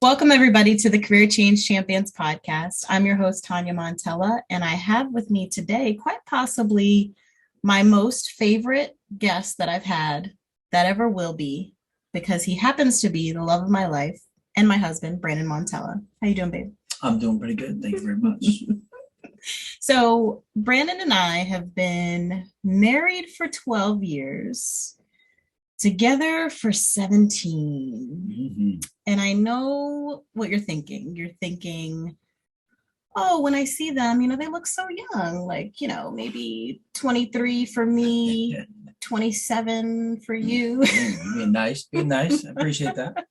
Welcome, everybody, to the Career Change Champions podcast. I'm your host, Tonya Montella, and I have with me today quite possibly my most favorite guest that I've had that ever will be, because he happens to be the love of my life and my husband, Brandon Montella. How you doing, babe? I'm doing pretty good. Thank you very much. So Brandon and I have been married for 12 years, together for 17. And I know what you're thinking. You're thinking, oh, when I see them, they look so young, like, maybe 23 for me, 27 for you. Being nice. I appreciate that.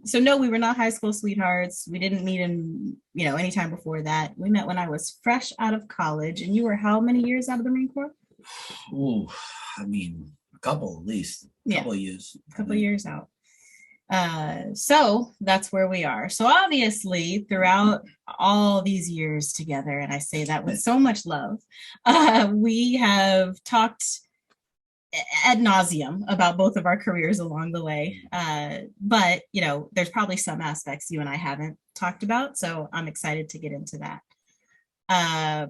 So no, we were not high school sweethearts. We didn't meet in, any time before that. We met when I was fresh out of college. And you were how many years out of the Marine Corps? Ooh, a couple at least. A couple of years. A couple of years out. So that's where we are. So obviously, throughout all these years together, and I say that with so much love, we have talked ad nauseum about both of our careers along the way. But there's probably some aspects you and I haven't talked about. So I'm excited to get into that.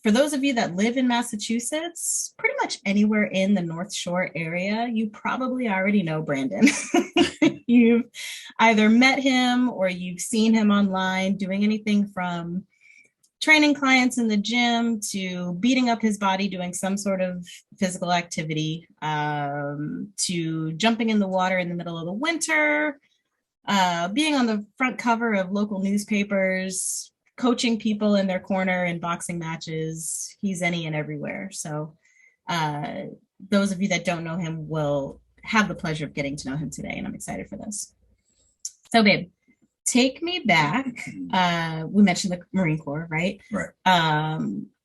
For those of you that live in Massachusetts, pretty much anywhere in the North Shore area, you probably already know Brandon. You've either met him or you've seen him online doing anything from training clients in the gym to beating up his body, doing some sort of physical activity, to jumping in the water in the middle of the winter, being on the front cover of local newspapers, coaching people in their corner in boxing matches. He's any and everywhere. So those of you that don't know him will have the pleasure of getting to know him today, and I'm excited for this. So, babe, take me back. We mentioned the Marine Corps, right? Right.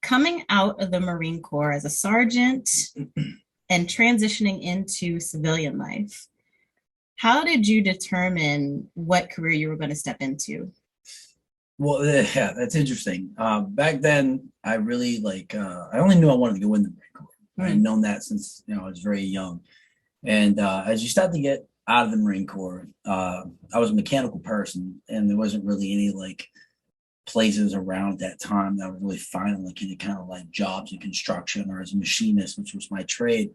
Coming out of the Marine Corps as a sergeant and transitioning into civilian life, how did you determine what career you were going to step into? Well, yeah, that's interesting. Back then, I really I only knew I wanted to go in the Marine Corps. I had known that since I was very young. And as you start to get out of the Marine Corps, I was a mechanical person, and there wasn't really any places around that time that I was really finding any kind of jobs in construction or as a machinist, which was my trade.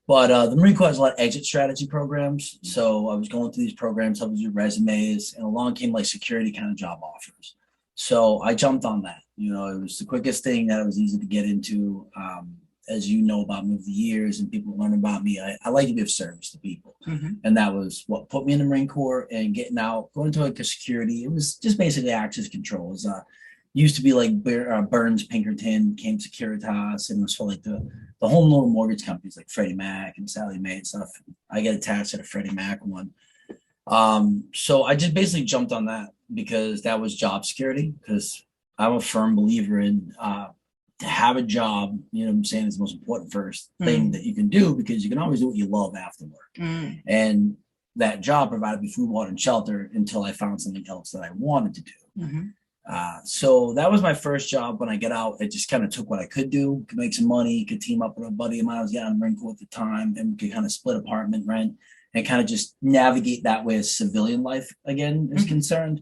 But the Marine Corps has a lot of exit strategy programs. So I was going through these programs, helping do resumes, and along came security kind of job offers. So I jumped on that. It was the quickest thing that it was easy to get into. As you know about me over the years and people learn about me, I like to be of service to people. And that was what put me in the Marine Corps. And getting out, going to security, it was just basically access control. It was, used to be Burns, Pinkerton, became Securitas, and it was for the home loan mortgage companies like Freddie Mac and Sallie Mae and stuff. I get attached to the Freddie Mac one. So I just basically jumped on that because that was job security, because I'm a firm believer in to have a job, what I'm saying, is the most important first thing that you can do, because you can always do what you love after work. And that job provided me food, water, and shelter until I found something else that I wanted to do. So that was my first job. When I get out, I just kind of took what I could do, could make some money, could team up with a buddy of mine I was getting on the Marine Corps at the time, and we could kind of split apartment rent and kind of just navigate that way as civilian life again is concerned.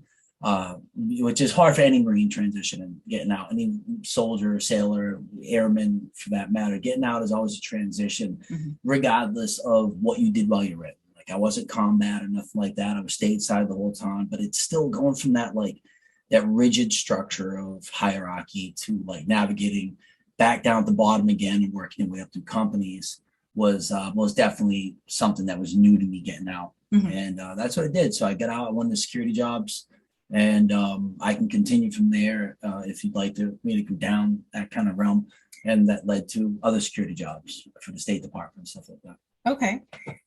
Which is hard for any Marine transition and getting out. Any soldier, sailor, airman, for that matter, getting out is always a transition, regardless of what you did while you were in. I wasn't combat or nothing like that. I was stateside the whole time, but it's still going from that that rigid structure of hierarchy to navigating back down at the bottom again and working your way up through companies was most definitely something that was new to me getting out. And that's what I did. So I got out, I won the security jobs. And I can continue from there if you'd like me to go down that kind of realm. And that led to other security jobs for the State Department and stuff like that. Okay.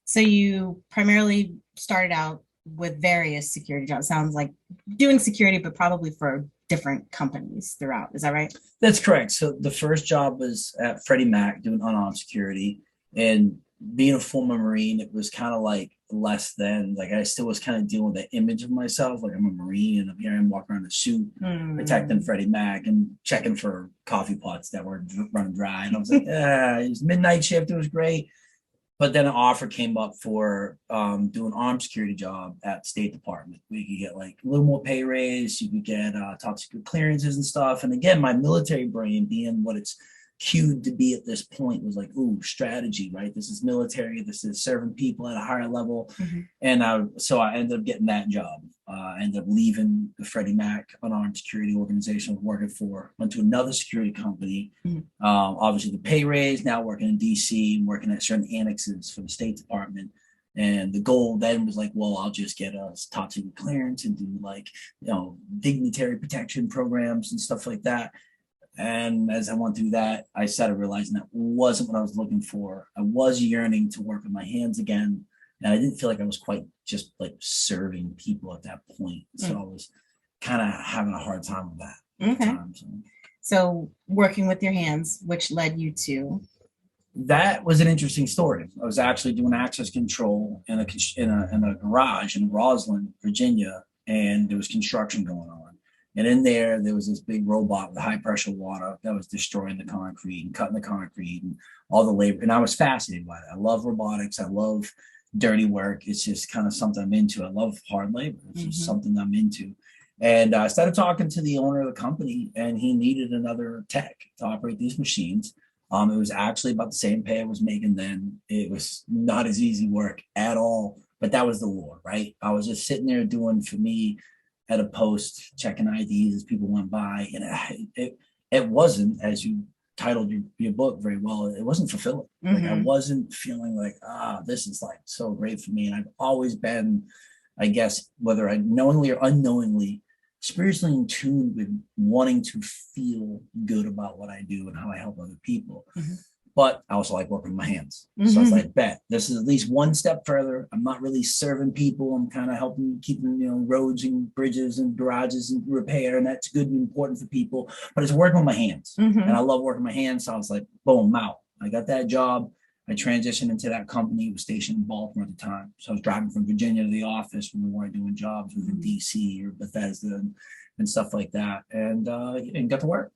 So you primarily started out with various security jobs. Sounds like doing security, but probably for different companies throughout. Is that right? That's correct. So the first job was at Freddie Mac doing unarmed security. And being a former Marine, it was kind of less than I still was kind of dealing with the image of myself. I'm a Marine and I'm here and walking around in a suit, protecting Freddie Mac and checking for coffee pots that were running dry. And I was his midnight shift, it was great. but then an offer came up for doing armed security job at State Department. We could get like a little more pay raise. You could get top secret clearances and stuff. And again, my military brain being what it's cued to be at this point was like, ooh, strategy, right? This is military. This is serving people at a higher level. Mm-hmm. And so I ended up getting that job. I ended up leaving the Freddie Mac unarmed security organization I was working for, went to another security company. Mm-hmm. Obviously the pay raise, now working in DC, working at certain annexes for the State Department. And the goal then was like, well, I'll just get a top secret clearance and do like, dignitary protection programs and stuff like that. And as I went through that, I started realizing that wasn't what I was looking for. I was yearning to work with my hands again. And I didn't feel like I was quite just like serving people at that point. So I was kind of having a hard time with that. Okay. So working with your hands, which led you to? That was an interesting story. I was actually doing access control in a garage in Roslyn, Virginia, and there was construction going on. And in there was this big robot with high pressure water that was destroying the concrete and cutting the concrete and all the labor. And I was fascinated by it. I love robotics. I love dirty work. It's just kind of something I'm into. I love hard labor. It's just something I'm into. And I started talking to the owner of the company, and he needed another tech to operate these machines. It was actually about the same pay I was making then. It was not as easy work at all, but that was the lure, right? I was just sitting there doing, for me, at a post, checking IDs as people went by. And it wasn't, as you titled your book very well, it wasn't fulfilling. Like I wasn't feeling like, this is like so great for me. And I've always been, I guess, whether I knowingly or unknowingly, spiritually in tune with wanting to feel good about what I do and how I help other people. But I also like working with my hands. So I was like, bet this is at least one step further. I'm not really serving people. I'm kind of helping keeping, roads and bridges and garages and repair. And that's good and important for people, but it's working with my hands. And I love working with my hands. So I was like, boom, out. I got that job. I transitioned into that company. It was stationed in Baltimore at the time. So I was driving from Virginia to the office when we weren't doing jobs within DC or Bethesda and stuff like that. And got to work.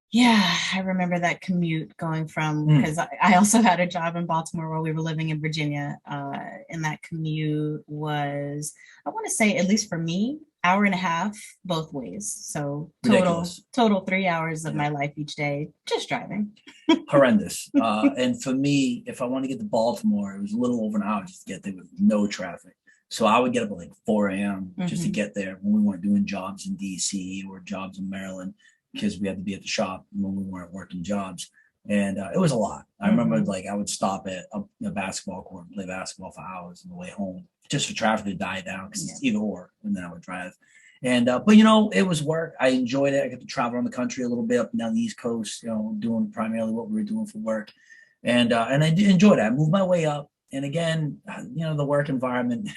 Yeah, I remember that commute going from, because I also had a job in Baltimore while we were living in Virginia. And that commute was, I want to say, at least for me, hour and a half both ways. So total 3 hours of my life each day, just driving. Horrendous. And for me, if I want to get to Baltimore, it was a little over an hour just to get there with no traffic. So I would get up at like 4 a.m. just to get there when we weren't doing jobs in DC or jobs in Maryland, because we had to be at the shop when we weren't working jobs. And it was a lot. I remember like I would stop at a basketball court and play basketball for hours on the way home just for traffic to die down, because it's either or, and then I would drive. And but it was work. I enjoyed it. I got to travel around the country a little bit up and down the East Coast, doing primarily what we were doing for work. And I did enjoy that. I moved my way up. And again, the work environment,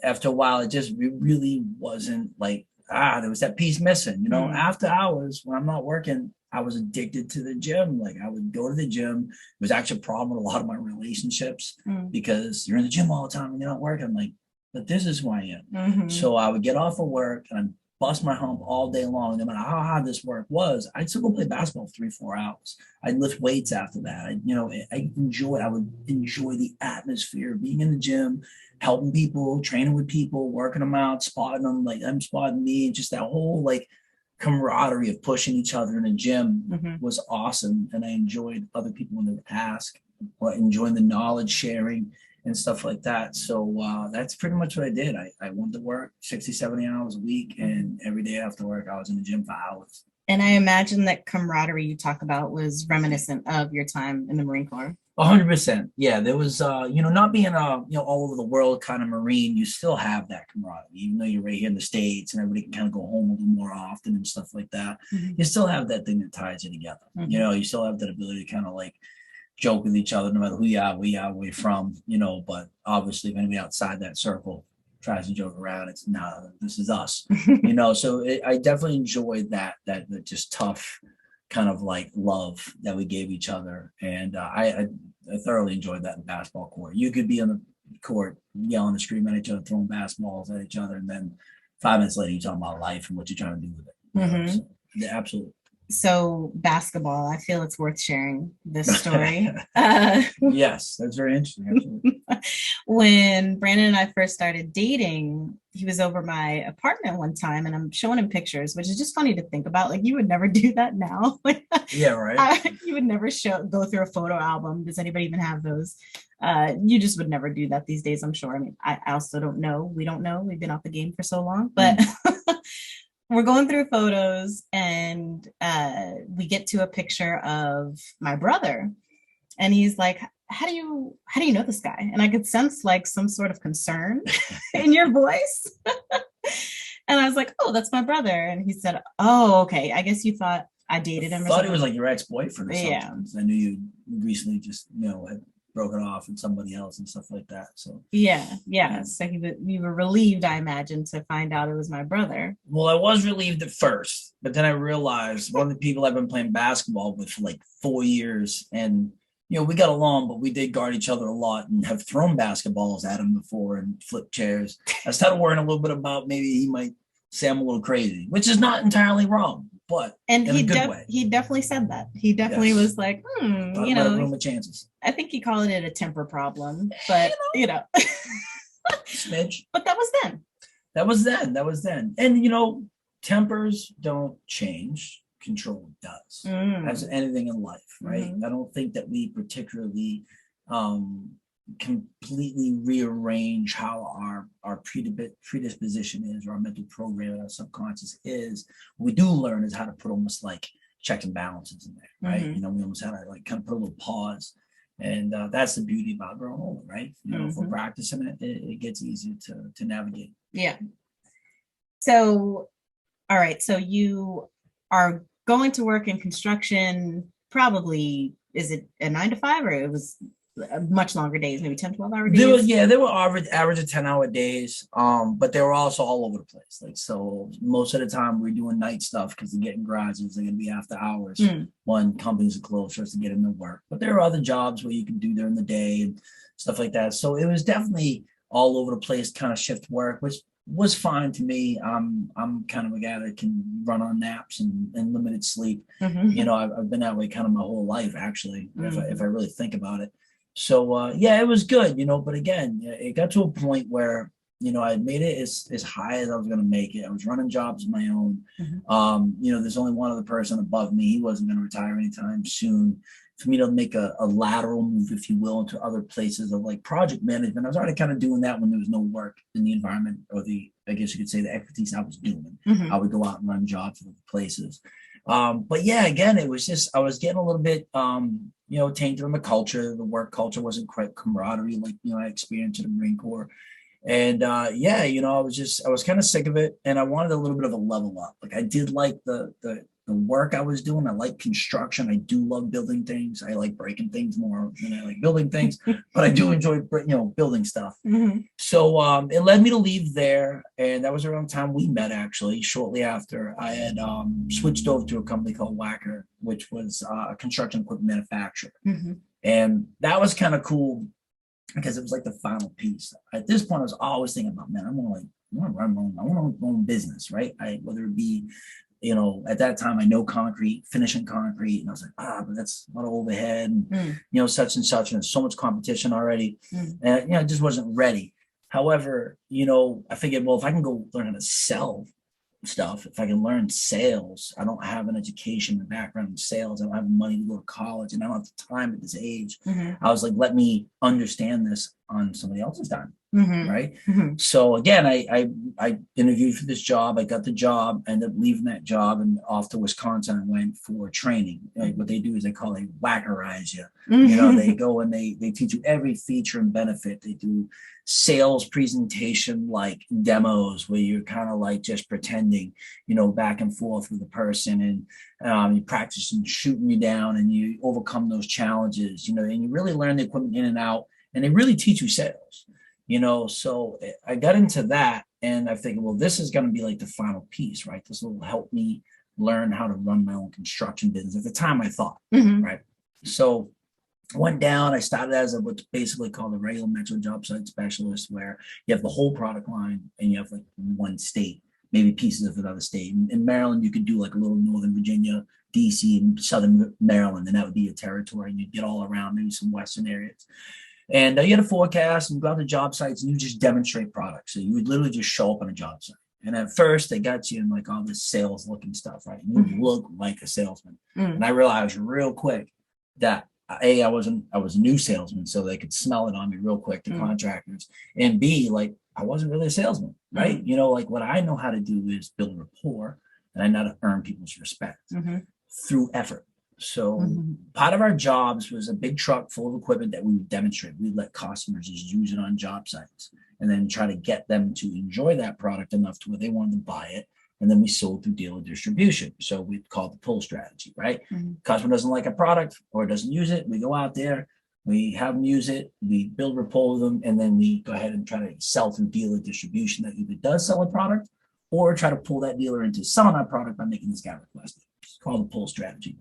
after a while, it really wasn't like, there was that piece missing. After hours when I'm not working, I was addicted to the gym. Like I would go to the gym. It was actually a problem with a lot of my relationships because you're in the gym all the time and you're not working. I'm like, but this is who I am. So I would get off of work and I'd bust my hump all day long. No matter how hard this work was, I'd still go play basketball for 3-4 hours. I'd lift weights after that. I would enjoy the atmosphere of being in the gym, helping people, training with people, working them out, spotting them, like them spotting me, just that whole like camaraderie of pushing each other in a gym was awesome. And I enjoyed other people when they would ask, or enjoying the knowledge sharing and stuff like that. So that's pretty much what I did. I went to work 60, 70 hours a week, and every day after work, I was in the gym for hours. And I imagine that camaraderie you talk about was reminiscent of your time in the Marine Corps. 100%. Yeah, there was, not being all over the world kind of Marine, you still have that camaraderie, even though you're right here in the States and everybody can kind of go home a little more often and stuff like that. You still have that thing that ties you together. You still have that ability to kind of like joke with each other, no matter who you are, where you are, where you're from, but obviously if anybody outside that circle tries to joke around, it's this is us, so I definitely enjoyed that just tough kind of like love that we gave each other. And I thoroughly enjoyed that in the basketball court. You could be on the court yelling and screaming at each other, throwing basketballs at each other, and then 5 minutes later you're talking about life and what you're trying to do with it. So, yeah, absolutely. So basketball, I feel it's worth sharing this story. Yes, that's very interesting. Actually. When Brandon and I first started dating, he was over my apartment one time and I'm showing him pictures, which is just funny to think about. Like you would never do that now. Yeah, right. You would never go through a photo album. Does anybody even have those? You just would never do that these days, I'm sure. I mean, I also don't know. We don't know. We've been off the game for so long, but we're going through photos and we get to a picture of my brother and he's like, how do you know this guy? And I could sense like some sort of concern in your voice. And I was like, oh, that's my brother. And he said, oh, okay, I guess you thought I dated him or Thought something. he was like your ex-boyfriend or something. Yeah. I knew you recently just had broken off with somebody else and stuff like that. So yeah. So you were relieved, I imagine, to find out it was my brother. well, I was relieved at first, but then I realized one of the people I've been playing basketball with for like 4 years, and we got along, but we did guard each other a lot and have thrown basketballs at him before and flipped chairs. I started worrying a little bit about maybe he might say I'm a little crazy, which is not entirely wrong, but And in a good way. he definitely said that. He definitely Yes. was like, Thought about a room of chances. I think he called it a temper problem, but Smidge. but that was then. That was then. That was then. And tempers don't change. Control does. As anything in life, right? I don't think that we particularly completely rearrange how our predisposition is, or our mental program, our subconscious is. What we do learn is how to put almost like checks and balances in there, right? We almost have to like kind of put a little pause. And that's the beauty about growing older, right? If we're practicing it, it gets easier to navigate. Yeah. So, all right. So you are going to work in construction, probably, is it a 9 to 5 or it was much longer days, maybe 10, 12 hour days? They were average of 10-hour days. But they were also all over the place. Like, so most of the time we're doing night stuff because they're getting garages, they're gonna be after hours when companies are closed for us to get in to work. But there are other jobs where you can do during the day and stuff like that. So it was definitely all over the place kind of shift work, which was fine to me. I'm kind of a guy that can run on naps and limited sleep. I've been that way kind of my whole life, actually, if I really think about it. So it was good, but again, it got to a point where I made it as high as I was going to make it. I was running jobs of my own. There's only one other person above me. He wasn't going to retire anytime soon. For me to make a lateral move, if you will, into other places of like project management, I was already kind of doing that when there was no work in the environment, or I guess you could say, the expertise I was doing. I would go out and run jobs in places. But yeah, again, it was just, I was getting a little bit, tainted from the culture. The work culture wasn't quite camaraderie like, I experienced in the Marine Corps. And I was kind of sick of it, and I wanted a little bit of a level up. Like, I did like the work I was doing. I like construction. I do love building things. I like breaking things more than I like building things, but I do enjoy, building stuff. So it led me to leave there. And that was around the time we met, actually. Shortly after, I had switched over to a company called Whacker, which was a construction equipment manufacturer. And that was kind of cool because it was like the final piece. At this point, I was always thinking about, man, I want to run my own, I want my own business, right? Whether it be, at that time, I know concrete, finishing concrete, and I was like, but that's a lot of overhead, and such and such, and there's so much competition already, and I just wasn't ready. However, I figured, well, if I can go learn how to sell stuff, if I can learn sales, I don't have an education and background in sales, I don't have money to go to college, and I don't have the time at this age. I was like, let me understand this on somebody else's time. Right. So again, I interviewed for this job. I got the job, ended up leaving that job and off to Wisconsin and went for training. Like, what they do is they whackerize you. They go and they teach you every feature and benefit. They do sales presentation, like demos, where you're kind of like just pretending, back and forth with the person, and you practice and shooting you down, and you overcome those challenges, and you really learn the equipment in and out, and they really teach you sales. So I got into that, and I figured, well, this is going to be like the final piece, right? This will help me learn how to run my own construction business. At the time, I thought, right? So I went down. I started as what's basically called a regular metro job site specialist, where you have the whole product line, and you have like one state, maybe pieces of another state. In Maryland, you could do like a little Northern Virginia, DC and Southern Maryland, and that would be your territory. And you'd get all around, maybe some Western areas. And you had a forecast and go out to job sites and you just demonstrate products. So you would literally just show up on a job site. And at first they got you in like all this sales looking stuff, right? And you look like a salesman. And I realized real quick that I was a new salesman, so they could smell it on me real quick, the contractors. And B, like I wasn't really a salesman, right? You know, like what I know how to do is build rapport, and I know how to earn people's respect through effort. So part of our jobs was a big truck full of equipment that we would demonstrate. We'd let customers just use it on job sites and then try to get them to enjoy that product enough to where they wanted to buy it. And then we sold through dealer distribution. So we call it the pull strategy, right? Customer doesn't like a product or doesn't use it. We go out there, we have them use it, we build rapport with them, and then we go ahead and try to sell through dealer distribution that either does sell a product or try to pull that dealer into selling our product by making this guy request it. It's called the pull strategy.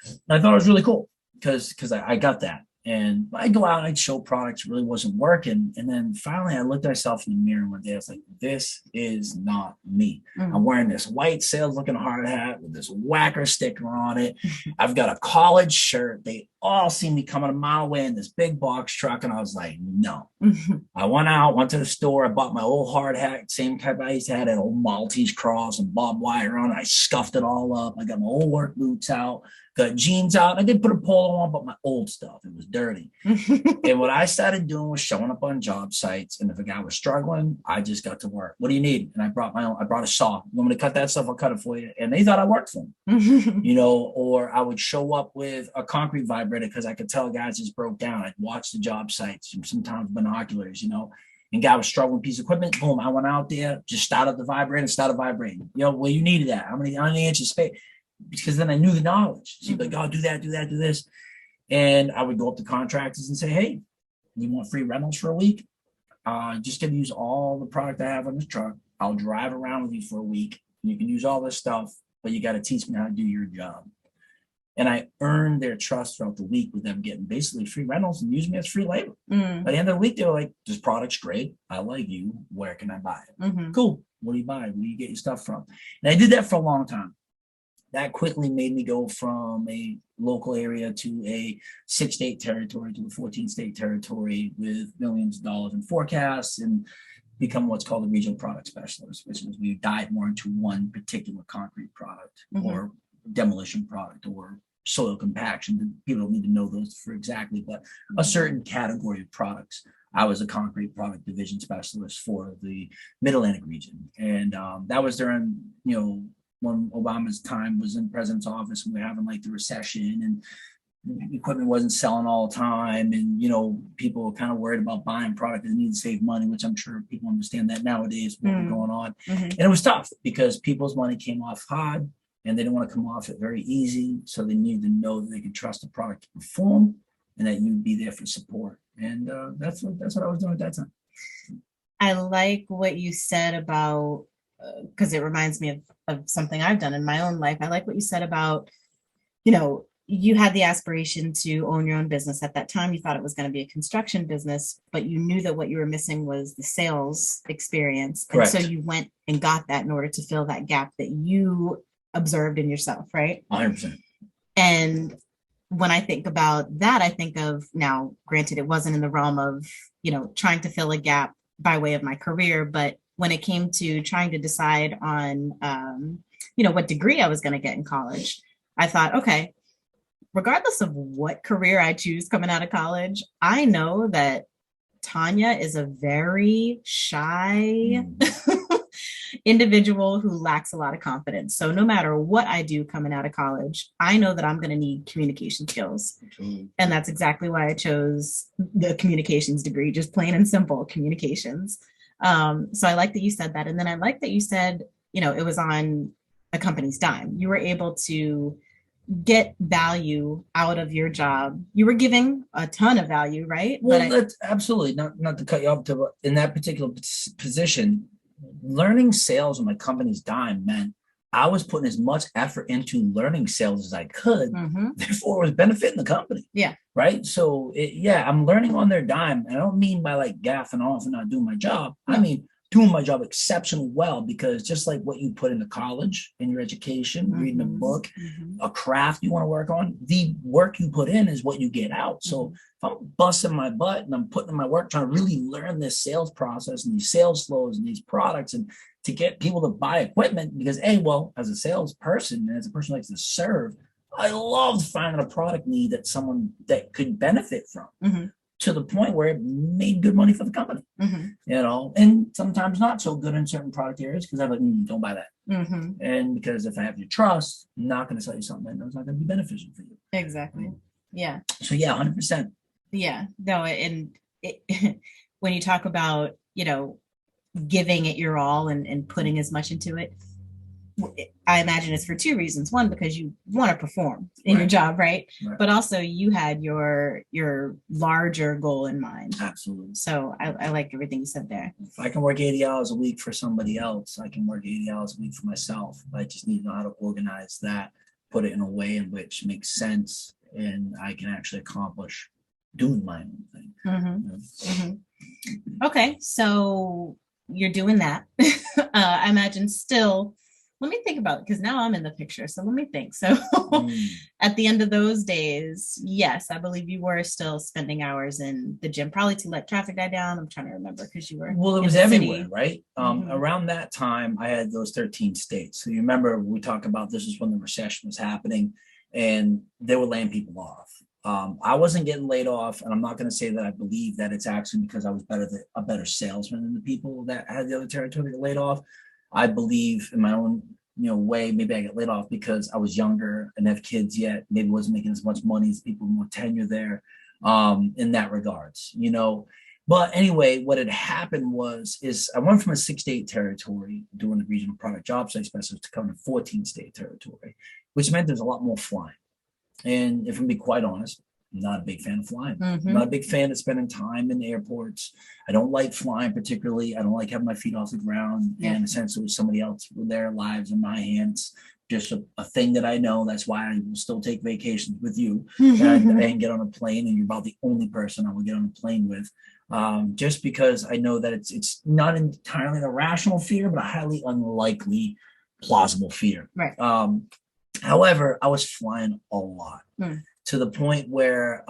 And I thought it was really cool because I got that. And I'd go out and I'd show products, really wasn't working. And then finally I looked at myself in the mirror one day. I was like, this is not me. I'm wearing this white sales looking hard hat with this whacker sticker on it. I've got a college shirt. They all see me coming a mile away in this big box truck. And I was like, no. I went to the store. I bought my old hard hat, same type I used to have, that old Maltese cross and barbed wire on it. I scuffed it all up. I got my old work boots out. Got jeans out. I did put a polo on, but my old stuff, it was dirty. And what I started doing was showing up on job sites. And if a guy was struggling, I just got to work. What do you need? And I brought a saw. You want me to cut that stuff? I'll cut it for you. And they thought I worked for them, you know, or I would show up with a concrete vibrator because I could tell guys just broke down. I'd watch the job sites, sometimes binoculars, you know, and guy was struggling with a piece of equipment. Boom, I went out there, just started the vibrator, started vibrating. You know, well, you needed that. How many inches space? Because then I knew the knowledge. So you'd be like, oh, do that, do this. And I would go up to contractors and say, hey, you want free rentals for a week? Just gonna use all the product I have on this truck. I'll drive around with you for a week. You can use all this stuff, but you got to teach me how to do your job. And I earned their trust throughout the week with them getting basically free rentals and using me as free labor. By the end of the week, they were like, this product's great. I like you. Where can I buy it? Cool. What do you buy? Where do you get your stuff from? And I did that for a long time. That quickly made me go from a local area to a 6-state territory to a 14-state territory with millions of dollars in forecasts and become what's called a regional product specialist, which means we dive more into one particular concrete product or demolition product or soil compaction. People don't need to know those for exactly, but a certain category of products. I was a concrete product division specialist for the Mid-Atlantic region. And that was during, you know, when Obama's time was in president's office, and we were having like the recession and equipment wasn't selling all the time. And, you know, people were kind of worried about buying product and need to save money, which I'm sure people understand that nowadays, what was going on. And it was tough because people's money came off hard and they didn't want to come off it very easy. So they needed to know that they could trust the product to perform and that you'd be there for support. And that's what I was doing at that time. I like what you said about, because it reminds me of something I've done in my own life. I like what you said about, you know, you had the aspiration to own your own business. At that time, you thought it was going to be a construction business, but you knew that what you were missing was the sales experience. Correct. And so you went and got that in order to fill that gap that you observed in yourself, right? 100%. And when I think about that, I think of, now, granted, it wasn't in the realm of, you know, trying to fill a gap by way of my career, but when it came to trying to decide on, you know, what degree I was going to get in college, I thought, okay, regardless of what career I choose coming out of college, I know that Tonya is a very shy individual who lacks a lot of confidence. So no matter what I do coming out of college, I know that I'm going to need communication skills. And that's exactly why I chose the communications degree, just plain and simple communications. So I like that you said that. And then I like that you said, you know, it was on a company's dime. You were able to get value out of your job. You were giving a ton of value, right? Well, that's absolutely not to cut you off, in that particular position, learning sales on my company's dime meant I was putting as much effort into learning sales as I could. Therefore, it was benefiting the company. Yeah. Right. So, I'm learning on their dime. And I don't mean by like gaffing off and not doing my job. I mean, doing my job exceptionally well, because just like what you put into college in your education, reading a book, a craft you want to work on, the work you put in is what you get out. So if I'm busting my butt and I'm putting in my work trying to really learn this sales process and these sales flows and these products, and to get people to buy equipment, because well, as a salesperson and as a person who likes to serve, I loved finding a product need that someone that could benefit from. To the point where it made good money for the company, and sometimes not so good in certain product areas, because I'm like, don't buy that. And because if I have your trust, I'm not going to sell you something that's not going to be beneficial for you. Exactly. Yeah. So yeah, 100%. Yeah. No, and when you talk about, giving it your all and putting as much into it, I imagine it's for two reasons. One, because you want to perform in your job, right? But also you had your larger goal in mind. Absolutely. So I like everything you said there. If I can work 80 hours a week for somebody else, I can work 80 hours a week for myself. I just need to know how to organize that, put it in a way in which makes sense, and I can actually accomplish doing my own thing. Okay, so you're doing that. I imagine still. Let me think about it, because now I'm in the picture. So let me think. So at the end of those days, yes, I believe you were still spending hours in the gym, probably to let traffic die down. I'm trying to remember, because you were. Well, it was everywhere, right? Around that time, I had those 13 states. So you remember we talked about this is when the recession was happening, and they were laying people off. I wasn't getting laid off, and I'm not going to say that I believe that it's actually because I was a better salesman than the people that had the other territory that laid off. I believe in my own, way, maybe I get laid off because I was younger and have kids yet, maybe wasn't making as much money as people with more tenure there, in that regards, But anyway, what had happened is I went from a 6-state territory doing the regional product job site specialist to coming to 14-state territory, which meant there's a lot more flying. And if I'm be quite honest, I'm not a big fan of flying. I'm not a big fan of spending time in airports. I don't like flying particularly. I don't like having my feet off the ground and essentially somebody else with their lives in my hands. Just a thing that I know. That's why I will still take vacations with you and get on a plane. And you're about the only person I will get on a plane with. Just because I know that it's not entirely an irrational fear, but a highly unlikely, plausible fear. Right. However, I was flying a lot. To the point where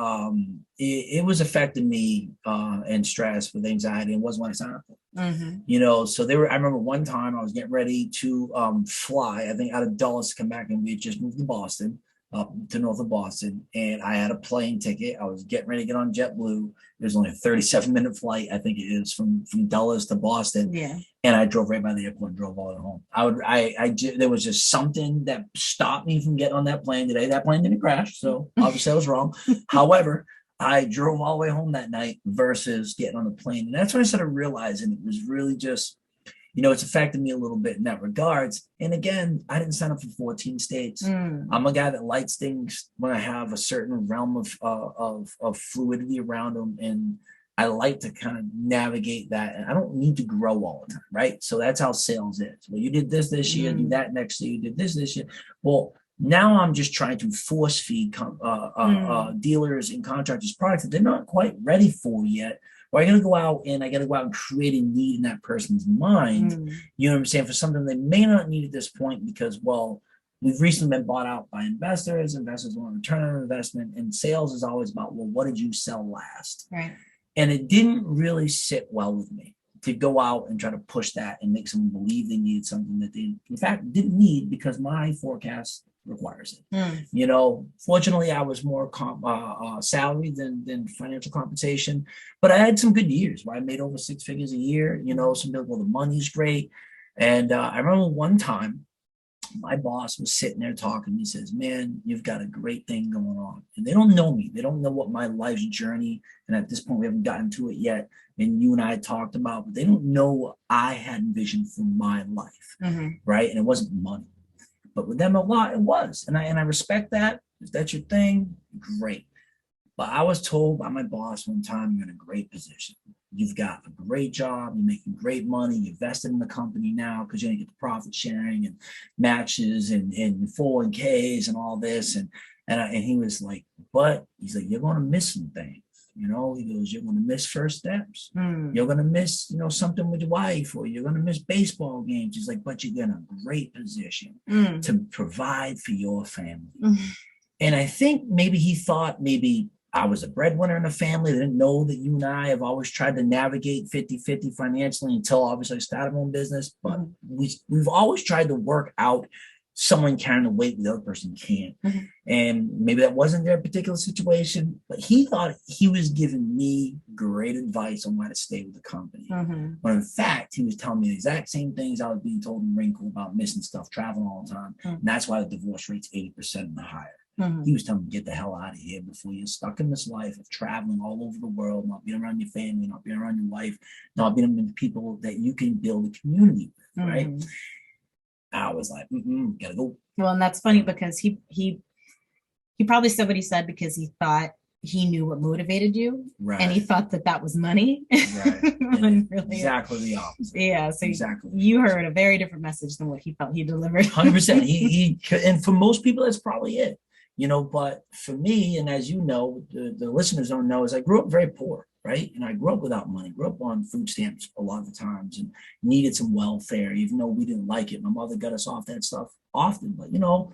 it was affecting me and stress with anxiety. It wasn't what I signed up for. So I remember one time I was getting ready to fly, I think out of Dulles to come back, and we had just moved to Boston, up to north of Boston, and I had a plane ticket. I was getting ready to get on JetBlue. It was only a 37-minute flight, I think it is, from Dulles to Boston. Yeah. And I drove right by the airport and drove all the way home. There was just something that stopped me from getting on that plane today. That plane didn't crash, so obviously I was wrong. However, I drove all the way home that night versus getting on the plane. And that's when I started realizing it was really just, it's affected me a little bit in that regards. And again, I didn't sign up for 14 states. I'm a guy that likes things when I have a certain realm of fluidity around them. And I like to kind of navigate that, and I don't need to grow all the time, right? So that's how sales is. Well, you did this year, do that next year, you did this year. Well, now I'm just trying to force feed dealers and contractors products that they're not quite ready for yet. Or I got to go out and create a need in that person's mind. You know what I'm saying? For something they may not need at this point because, well, we've recently been bought out by investors. Investors want a return on investment, and sales is always about, well, what did you sell last? Right. And it didn't really sit well with me to go out and try to push that and make someone believe they needed something that they, in fact, didn't need because my forecast requires it. Fortunately, I was more salary than financial compensation, but I had some good years where I made over 6 figures a year. Some people, well, the money's great. And I remember one time my boss was sitting there talking. He says, man, you've got a great thing going on. And they don't know me. They don't know what my life's journey. And at this point, we haven't gotten to it yet. And you and I talked about, but they don't know what I had envisioned for my life. Right. And it wasn't money. But with them, a lot, it was. And I respect that. If that's your thing, great. But I was told by my boss one time, you're in a great position. You've got a great job. You're making great money. You invested in the company now because you're going to get the profit sharing and matches and 401ks and all this. And he was like, but he's like, you're going to miss some things. He goes, you're going to miss first steps. You're going to miss, something with your wife, or you're going to miss baseball games. He's like, but you're in a great position to provide for your family. And I think maybe he thought maybe I was a breadwinner in the family. They didn't know that you and I have always tried to navigate 50-50 financially until obviously I started my own business. But we've always tried to work out someone carrying the weight the other person can't. And maybe that wasn't their particular situation, but he thought he was giving me great advice on why to stay with the company. When in fact, he was telling me the exact same things I was being told in Wrinkle about missing stuff, traveling all the time. And that's why the divorce rate's 80% and higher. He was telling me, get the hell out of here before you're stuck in this life of traveling all over the world, not being around your family, not being around your wife, not being around people that you can build a community with, right? I was like, gotta go. Well, and that's funny because he probably said what he said because he thought he knew what motivated you, and he thought that was money. When really, exactly the opposite. Yeah, so exactly. You heard a very different message than what he felt he delivered. 100%. He and for most people, that's probably it. But for me, and as you know, the listeners don't know, is I grew up very poor, right? And I grew up without money, grew up on food stamps a lot of the times and needed some welfare, even though we didn't like it. My mother got us off that stuff often, but no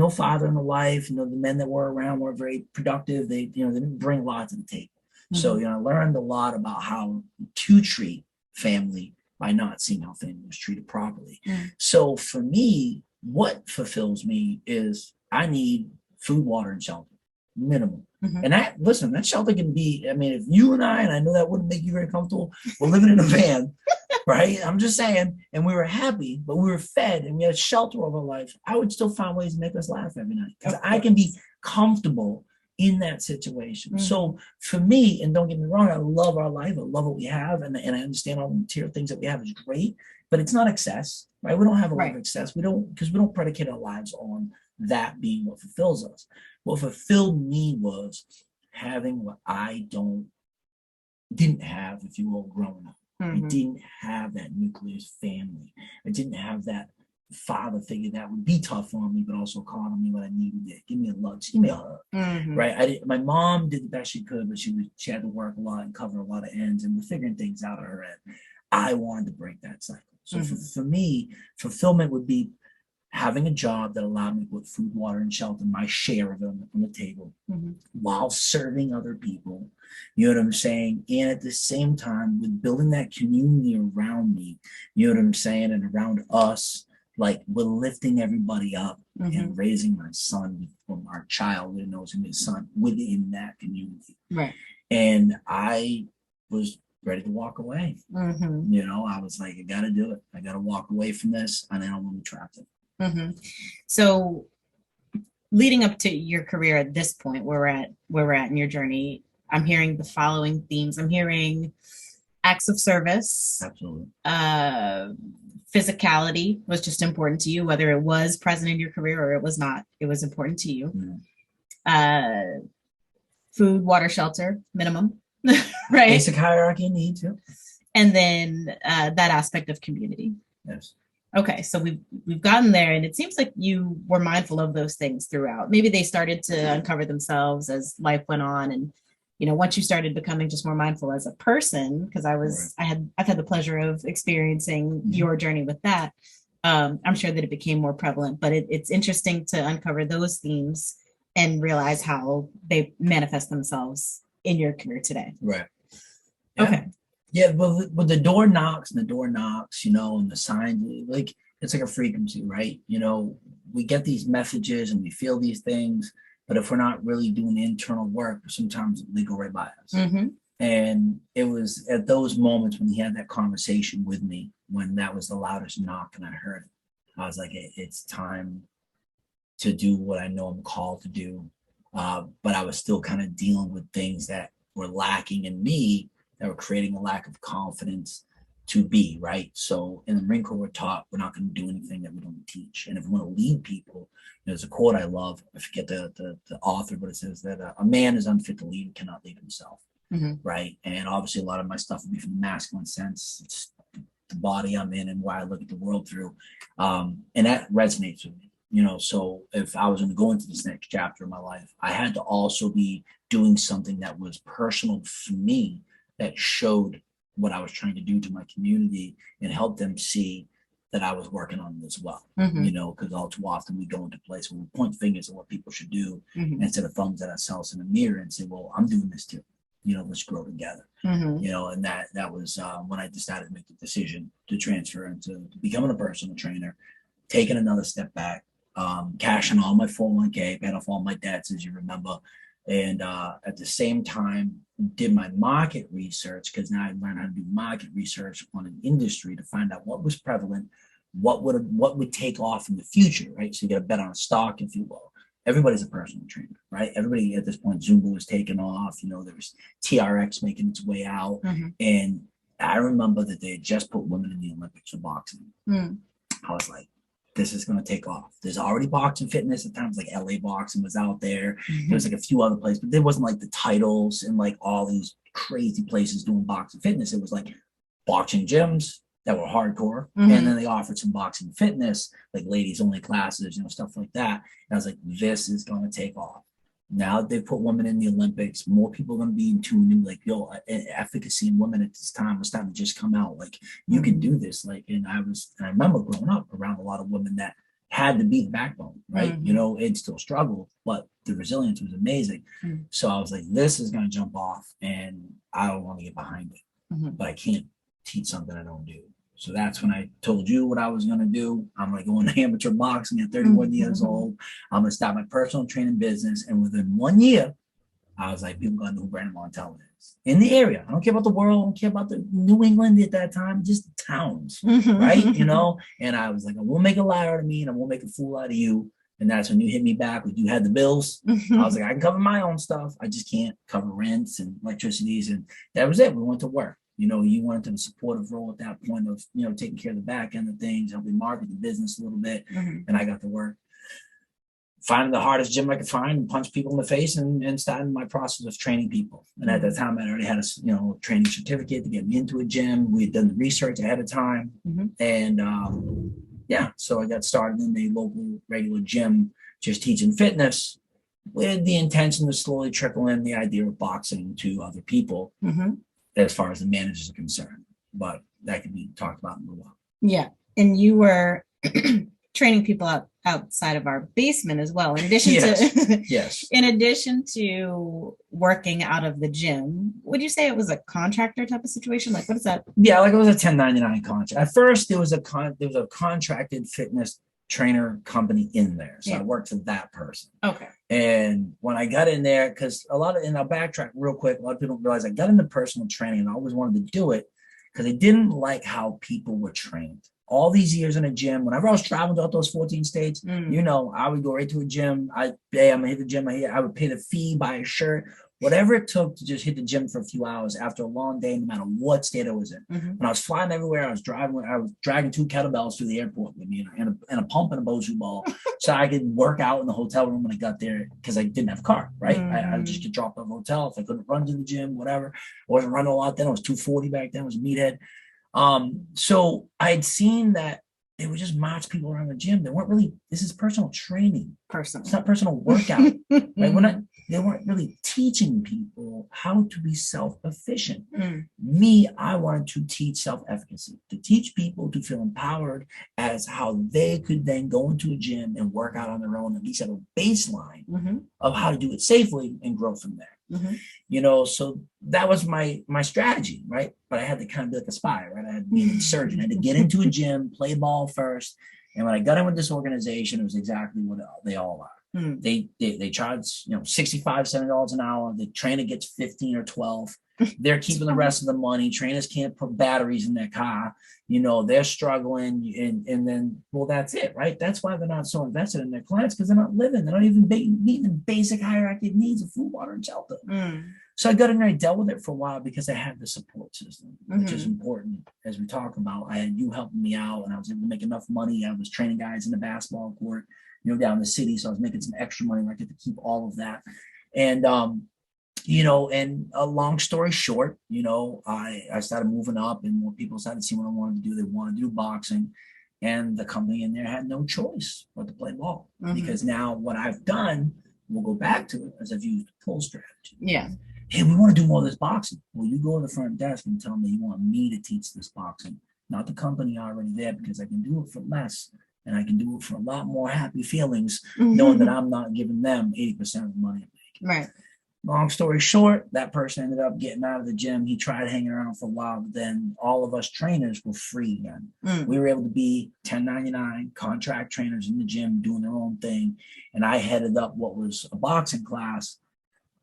father in the life, the men that were around were very productive. They didn't bring a lot to the table. So, I learned a lot about how to treat family by not seeing how family was treated properly. So for me, what fulfills me is I need food, water, and shelter, minimum. And that shelter can be, if you and I know that wouldn't make you very comfortable, we're living in a van, right? I'm just saying, and we were happy, but we were fed and we had shelter over our life. I would still find ways to make us laugh every night because I can be comfortable in that situation. So for me, and don't get me wrong, I love our life. I love what we have. And I understand all the material things that we have is great, but it's not excess, right? We don't have a lot of excess. Because we don't predicate our lives on that being what fulfills us. What fulfilled me was having what I didn't have, if you will, growing up. I didn't have that nucleus family. I didn't have that father figure that would be tough on me, but also call on me when I needed it. Give me a love, give me a hug, right? My mom did the best she could, but she had to work a lot and cover a lot of ends, and we're figuring things out on her end. I wanted to break that cycle. So for me, fulfillment would be having a job that allowed me to put food, water, and shelter, my share of it on the table, while serving other people. You know what I'm saying? And at the same time, with building that community around me, you know what I'm saying? And around us, like we're lifting everybody up and raising my son, from our child, who knows him, his son, within that community. Right. And I was ready to walk away. I was like, I got to do it. I got to walk away from this, and I don't want to be trapped in it. So leading up to your career at this point, where we're at in your journey, I'm hearing the following themes. I'm hearing acts of service. Absolutely. Physicality was just important to you, whether it was present in your career or it was not. It was important to you. Food, water, shelter, minimum, right? Basic hierarchy need too. And then that aspect of community. Yes. Okay, so we've gotten there, and it seems like you were mindful of those things throughout. Maybe they started to uncover themselves as life went on, and once you started becoming just more mindful as a person, because I've had the pleasure of experiencing your journey with that. I'm sure that it became more prevalent, but it's interesting to uncover those themes and realize how they manifest themselves in your career today. Right. Yeah. Okay. Yeah, but when the door knocks, and the signs, like it's like a frequency, right? We get these messages and we feel these things, but if we're not really doing the internal work, sometimes they go right by us. And it was at those moments when he had that conversation with me, when that was the loudest knock and I heard it, I was like, it's time to do what I know I'm called to do. But I was still kind of dealing with things that were lacking in me, that were creating a lack of confidence to be, right? So in the Marine Corps, we're taught we're not going to do anything that we don't teach. And if we want to lead people, there's a quote I love, I forget the author, but it says that a man is unfit to lead and cannot lead himself, right? And obviously a lot of my stuff would be from the masculine sense. It's the body I'm in and why I look at the world through. And that resonates with me. So if I was going to go into this next chapter of my life, I had to also be doing something that was personal for me, that showed what I was trying to do to my community and help them see that I was working on it as well. Because all too often we go into a place where we point fingers at what people should do instead of thumbs at ourselves in the mirror and say, well, I'm doing this too. Let's grow together. And that was when I decided to make the decision to transfer into becoming a personal trainer, taking another step back, cashing all my 401k, paid off all my debts, as you remember. And at the same time, did my market research, because now I learned how to do market research on an industry to find out what was prevalent, what would take off in the future, right? So you get a bet on a stock, if you will. Everybody's a personal trainer, right? Everybody at this point, Zumba was taking off. There was TRX making its way out, and I remember that they had just put women in the Olympics for boxing. I was like, this is going to take off. There's already boxing fitness at times, like LA Boxing was out there. There was like a few other places, but there wasn't like the titles and like all these crazy places doing boxing fitness. It was like boxing gyms that were hardcore. And then they offered some boxing fitness, like ladies only classes, stuff like that. And I was like, this is going to take off. Now they put women in the Olympics, more people are going to be in tune, and like, efficacy in women at this time was starting to just come out. Like, you can do this. Like, and I remember growing up around a lot of women that had to be the backbone, right? It still struggled, but the resilience was amazing. So I was like, this is going to jump off, and I don't want to get behind it, but I can't teach something I don't do. So that's when I told you what I was going to do. I'm going to go into amateur boxing at 31 years old. I'm going to start my personal training business. And within 1 year, I was like, people got to know who Brandon Montella is in the area. I don't care about the world. I don't care about the New England at that time, just the towns, right? And I was like, I won't make a liar out of me, and I won't make a fool out of you. And that's when you hit me back with, you had the bills. I was like, I can cover my own stuff. I just can't cover rents and electricities. And that was it. We went to work. You wanted to supportive role at that point of, taking care of the back end of things, helping market the business a little bit. And I got to work, finding the hardest gym I could find and punch people in the face, and starting my process of training people. And at that time, I already had a, training certificate to get me into a gym. We had done the research ahead of time. And so I got started in a local regular gym, just teaching fitness, with the intention to slowly trickle in the idea of boxing to other people. As far as the managers are concerned, but that can be talked about in a while. Yeah. And you were training people outside of our basement as well. In addition to in addition to working out of the gym, would you say it was a contractor type of situation? Like, what is that? Yeah, like it was a 1099 contract. At first, there was a contracted fitness trainer company in there. So I worked for that person. Okay. And when I got in there, because and I'll backtrack real quick, a lot of people don't realize I got into personal training and I always wanted to do it because I didn't like how people were trained. All these years in a gym, whenever I was traveling throughout those 14 states, I would go right to a gym. I'm gonna hit the gym. I would pay the fee, buy a shirt, whatever it took to just hit the gym for a few hours after a long day, no matter what state I was in. When I was flying everywhere, I was dragging 2 kettlebells through the airport with me and a pump and a Bosu ball so I could work out in the hotel room when I got there, because I didn't have a car, right? I would just get dropped at the hotel if I couldn't run to the gym, whatever. I wasn't running a lot then. I was 240 back then. I was a meathead. So I'd seen that they would just march people around the gym. They weren't really, this is personal training. It's not personal workout, right? They weren't really teaching people how to be self-efficient. Me, I wanted to teach self-efficacy, to teach people to feel empowered as how they could then go into a gym and work out on their own, at least have a baseline of how to do it safely and grow from there. So that was my strategy, right? But I had to kind of be like a spy, right? I had to be an insurgent. I had to get into a gym, play ball first. And when I got in with this organization, it was exactly what they all are. They charge $65, $70 an hour. The trainer gets 15 or 12. They're keeping the rest of the money. Trainers can't put batteries in their car. They're struggling, and then, well, that's it, right? That's why they're not so invested in their clients, because they're not living. They're not even meeting the basic hierarchy of needs of food, water, and shelter. So I got in there, I dealt with it for a while because I had the support system, which is important. As we talk about, I had you helping me out, and I was able to make enough money. I was training guys in the basketball court, down in the city. So I was making some extra money where I get to keep all of that. And, and a long story short, I started moving up, and more people started seeing what I wanted to do. They wanted to do boxing. And the company in there had no choice but to play ball, because now what I've done, we'll go back to it, as I've used the pull strategy. Yeah. Hey, we want to do more of this boxing. Well, you go to the front desk and tell them that you want me to teach this boxing, not the company already there, because I can do it for less and I can do it for a lot more happy feelings, knowing that I'm not giving them 80% of the money I'm making. Right. Long story short, that person ended up getting out of the gym. He tried hanging around for a while, but then all of us trainers were free again. We were able to be 1099 contract trainers in the gym doing their own thing. And I headed up what was a boxing class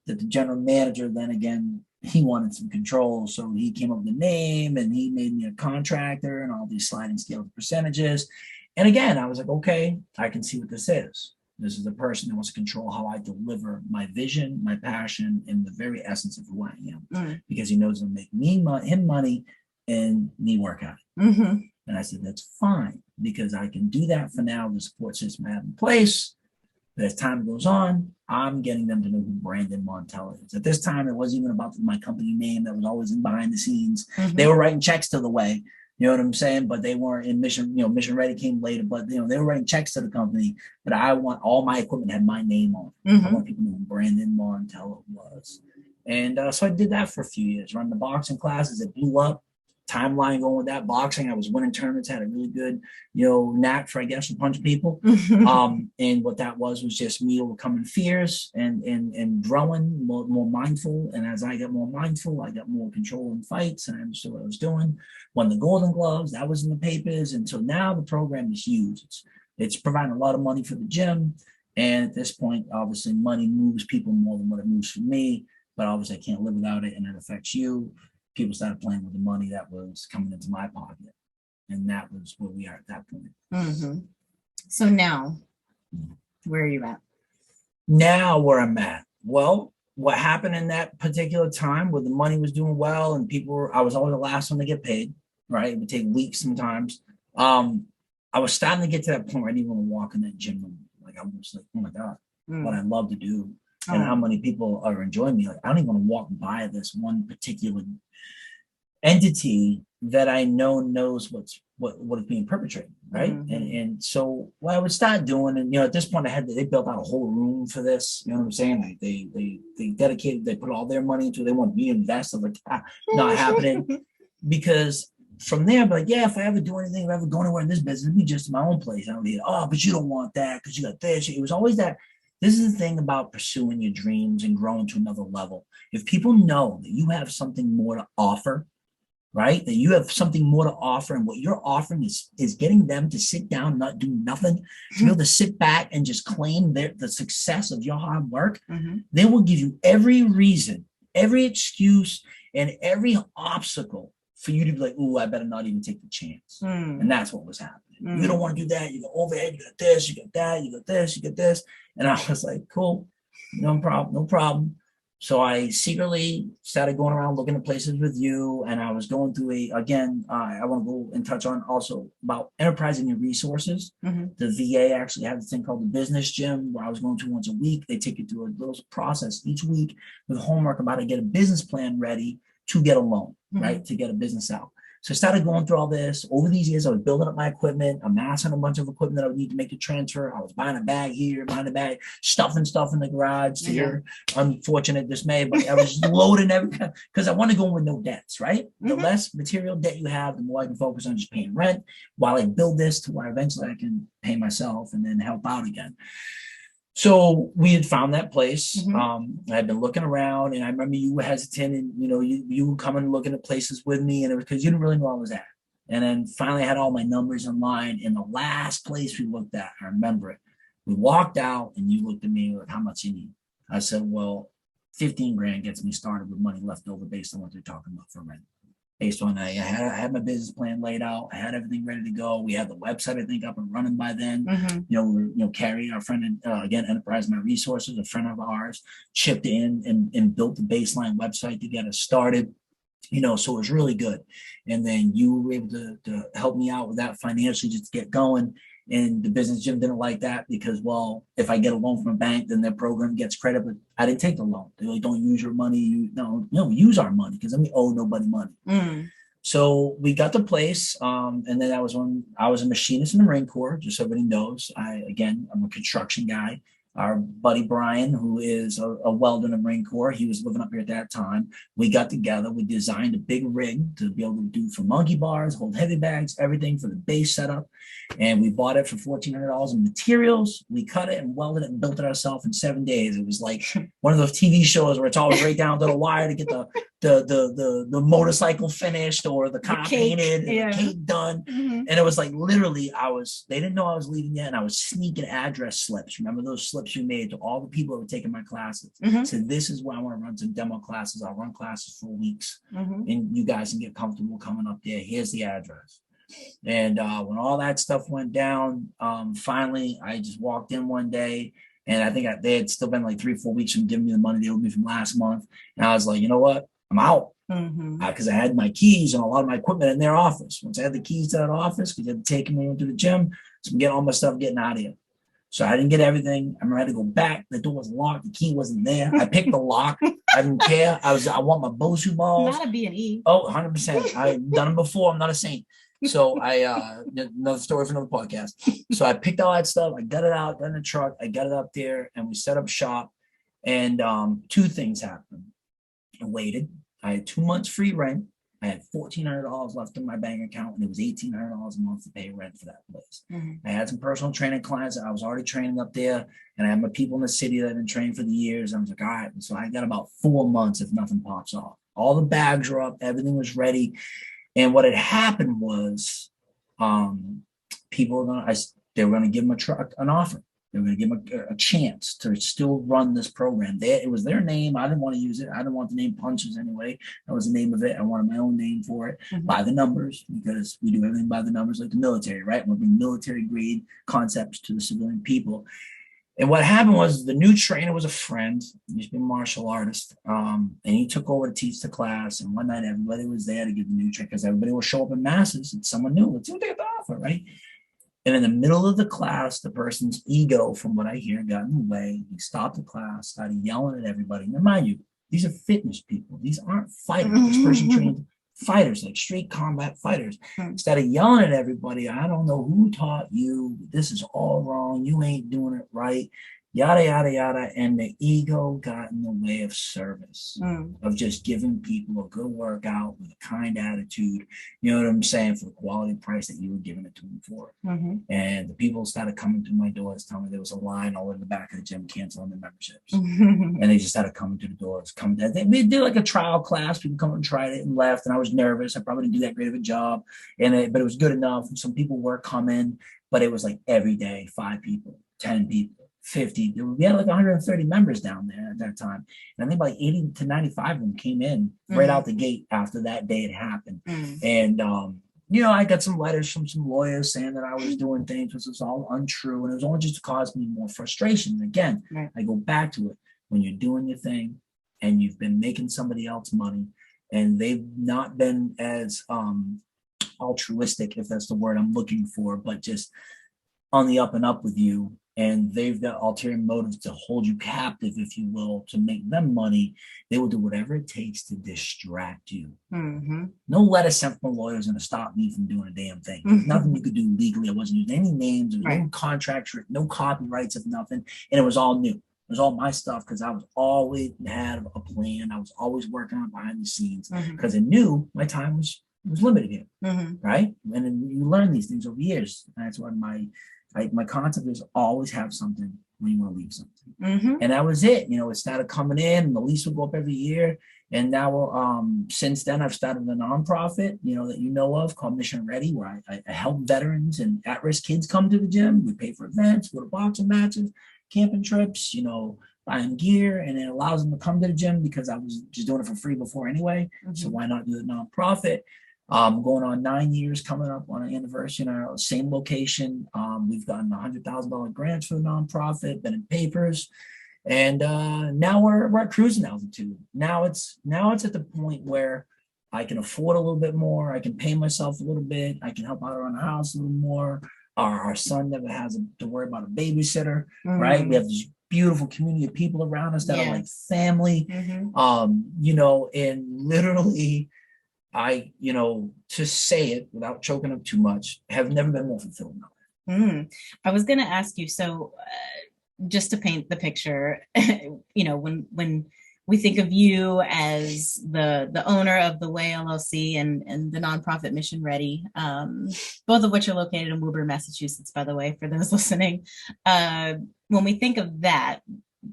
that the general manager, then again, he wanted some control. So he came up with a name and he made me a contractor and all these sliding scale percentages. And again, I was like, okay, I can see what this is. This is a person that wants to control how I deliver my vision, my passion, and the very essence of who I am, because he knows it'll make him money and me work out. And I said, that's fine, because I can do that for now, the support system I have in place. But as time goes on, I'm getting them to know who Brandon Montella is. At this time, it wasn't even about my company name that was always in behind the scenes. They were writing checks to the way. You know what I'm saying? But they weren't in mission, Mission Ready came later, but they were writing checks to the company. But I want all my equipment had my name on it. I want people to know who Brandon Montella was. And so I did that for a few years, run the boxing classes. It blew up. Timeline going with that boxing. I was winning tournaments, had a really good, knack for, I guess, to punch people. And what that was just me overcoming fears and growing more mindful. And as I got more mindful, I got more control in fights, and I understood what I was doing. Won the Golden Gloves, that was in the papers. And so now the program is huge. It's providing a lot of money for the gym. And at this point, obviously, money moves people more than what it moves for me. But obviously, I can't live without it, and it affects you. People started playing with the money that was coming into my pocket. And that was where we are at that point. So now, where are you at? Now where I'm at. Well, what happened in that particular time where the money was doing well and I was always the last one to get paid, right? It would take weeks sometimes. I was starting to get to that point where I didn't want to walk in that gym room. Like, I was like, oh my God, what I love to do. And how many people are enjoying me. Like, I don't even want to walk by this one particular entity that I know knows what is being perpetrated, right? And so what I would start doing, and at this point they built out a whole room for this. You know what I'm saying? Like they dedicated, they put all their money into it. They want me to invest. I'm like, not happening. Because from there, I'm like, yeah, if I ever do anything, if I ever go anywhere in this business, it'd be just in my own place. I don't need, but you don't want that because you got this. It was always that. This is the thing about pursuing your dreams and growing to another level. If people know that you have something more to offer, right? That you have something more to offer, and what you're offering is getting them to sit down, not do nothing, to be able to sit back and just claim the success of your hard work. They will give you every reason, every excuse, and every obstacle for you to be like, "Ooh, I better not even take the chance." And that's what was happening. You don't want to do that. You got overhead. You got this. You got that. You got this. You got this. And I was like, "Cool, no problem, no problem." So I secretly started going around looking at places with you, and I was going through I want to go and touch on also about enterprising your resources. The VA actually had this thing called the business gym where I was going to once a week. They take you through a little process each week with homework about how to get a business plan ready to get a loan, right? To get a business out. So I started going through all this. Over these years, I was building up my equipment, amassing a bunch of equipment that I would need to make the transfer. I was buying a bag here, buying a bag, stuffing stuff in the garage to your unfortunate dismay. But I was loading everything because I want to go in with no debts, right? The less material debt you have, the more I can focus on just paying rent while I build this to where eventually I can pay myself and then help out again. So we had found that place. I had been looking around, and I remember you were hesitant, and you were coming looking at places with me, and it was because you didn't really know where I was at. And then finally I had all my numbers in line, and the last place we looked at, I remember it. We walked out, and you looked at me like, "How much you need?" I said, "Well, 15 grand gets me started with money left over based on what they're talking about for rent." Based on I had my business plan laid out. I had everything ready to go. We had the website, I think, up and running by then. We were, Carrie, our friend, again, Enterprise My Resources, a friend of ours, chipped in and built the baseline website to get us started. So it was really good. And then you were able to help me out with that financially just to get going. And the business gym didn't like that because, well, if I get a loan from a bank, then their program gets credit. But I didn't take the loan. They like, don't use your money. Use our money because we owe nobody money. So we got the place, and then I was a machinist in the Marine Corps, just so everybody knows. I'm a construction guy. Our buddy Brian, who is a welder in the Marine Corps, he was living up here at that time. We got together, we designed a big rig to be able to do for monkey bars, hold heavy bags, everything for the base setup. And we bought it for $1,400 in materials. We cut it and welded it and built it ourselves in 7 days. It was like one of those TV shows where it's always right down to the wire to get the motorcycle finished or the car painted and the cake done. And it was like literally they didn't know I was leaving yet, and I was sneaking address slips. Remember those slips you made to all the people that were taking my classes? So this is where I want to run some demo classes. I'll run classes for weeks, and you guys can get comfortable coming up there. Here's the address. And when all that stuff went down, finally I just walked in one day, and I think they had still been like 3-4 weeks from giving me the money they owed me from last month. And I was like, you know what? I'm out. Because I had my keys and a lot of my equipment in their office. Once I had the keys to that office, because they had taken me into the gym, so I'm getting all my stuff, getting out of here. So I didn't get everything. I had to go back. The door was locked. The key wasn't there. I picked the lock. I didn't care. I want my Bosu balls. Not a B&E. Oh, 100%. I've done them before. I'm not a saint. So another story for another podcast. So I picked all that stuff. I got it out, got in the truck. I got it up there, and we set up shop. And 2 things happened. I waited. I had 2 months free rent. I had $1,400 left in my bank account, and it was $1,800 a month to pay rent for that place. I had some personal training clients that I was already training up there, and I had my people in the city that had been trained for the years. I was like, all right. And so I got about 4 months if nothing pops off. All the bags were up. Everything was ready. And what had happened was people were they were going to give them an offer. They were going to give them a chance to still run this program. It was their name. I didn't want to use it. I didn't want the name Punches anyway. That was the name of it. I wanted my own name for it, by the numbers, because we do everything by the numbers like the military, right? We're bringing military grade concepts to the civilian people. And what happened was the new trainer was a friend. He used to be a martial artist. And he took over to teach the class. And one night, everybody was there to give the new trainer, because everybody will show up in masses and someone new. Let's see what they have to offer, right? And in the middle of the class, the person's ego, from what I hear, got in the way. He stopped the class, started yelling at everybody. Now, mind you, these are fitness people. These aren't fighters. This person trained fighters, like straight combat fighters. Started yelling at everybody. I don't know who taught you. This is all wrong. You ain't doing it right. Yada, yada, yada. And the ego got in the way of service, of just giving people a good workout with a kind attitude, you know what I'm saying, for the quality price that you were giving it to them for. And the people started coming to my doors, telling me there was a line all in the back of the gym canceling their memberships. And they just started coming to the doors. They did like a trial class. People come and tried it and left. And I was nervous. I probably didn't do that great of a job. But it was good enough. And some people were coming, but it was like every day, 5 people, 10 people. 50. We had like 130 members down there at that time. And I think like 80 to 95 of them came in right out the gate after that day had happened. And, I got some letters from some lawyers saying that I was doing things which was all untrue. And it was only just to cause me more frustration. And again, I go back to it. When you're doing your thing and you've been making somebody else money and they've not been as altruistic, if that's the word I'm looking for, but just on the up and up with you, and they've got ulterior motives to hold you captive, if you will, to make them money, they will do whatever it takes to distract you. No letter sent from a lawyer is going to stop me from doing a damn thing. There's nothing you could do legally. I wasn't using any names. There was no contracts, no copyrights of nothing. And it was all new. It was all my stuff, because I was always had a plan. I was always working on behind the scenes, because I knew my time was limited here, right? And then you learn these things over years. And that's what my concept is, always have something when you want to leave something. And that was it. It started coming in, and the lease would go up every year. And now, since then, I've started a nonprofit, that you know of, called Mission Ready, where I help veterans and at-risk kids come to the gym. We pay for events, go to boxing matches, camping trips, buy them gear, and it allows them to come to the gym, because I was just doing it for free before anyway. So why not do the nonprofit? Going on 9 years, coming up on an anniversary in our same location. We've gotten $100,000 grants for the nonprofit, been in papers, and now we're at cruising altitude. Now it's at the point where I can afford a little bit more. I can pay myself a little bit. I can help out around the house a little more. Our son never has to worry about a babysitter, right? We have this beautiful community of people around us that are like family, and literally, to say it without choking up too much, have never been more fulfilled in my life. I was going to ask you, so just to paint the picture, when we think of you as the owner of the Way LLC and the nonprofit Mission Ready, both of which are located in Woburn, Massachusetts, by the way, for those listening. When we think of that,